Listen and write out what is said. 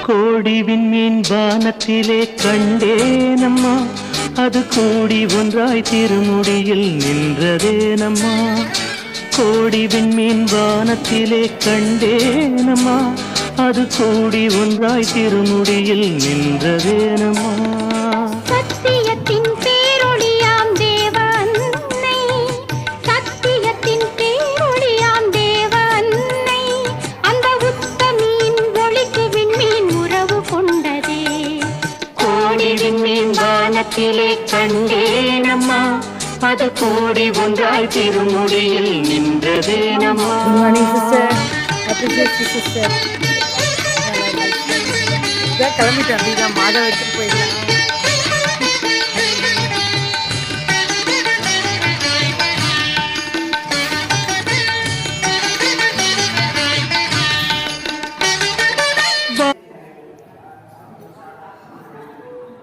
கோடி விண்மீன் வானத்திலே கண்டேனம்மா, அது கூடி ஒன்றாய் திருமுடியில் நின்றதேனம்மா. கோடி விண்மீன் வானத்திலே கண்டேனம்மா, அது கூடி ஒன்றாய் திருமுடியில் நின்றதேனம்மா. சத்தியத்தின் பேரொளியாம் தேவ அன்னை, சத்தியத்தின் பேரொளியாம் தேவ அன்னை, அந்த உத்தமியின் ஒளிக்கு விண்மீன் உறவு கொண்டதே. கோடி விண்மீன் வானத்திலே கண்டேனம்மா, அது கூடி ஒன்றாய் திருமுடியில் நின்றதேனம்மா. Good morning, sister. I appreciate you, sister. கிளம்பிட்டேன் அப்படிதான் மாதம் எடுத்துட்டு போயிடலாம்.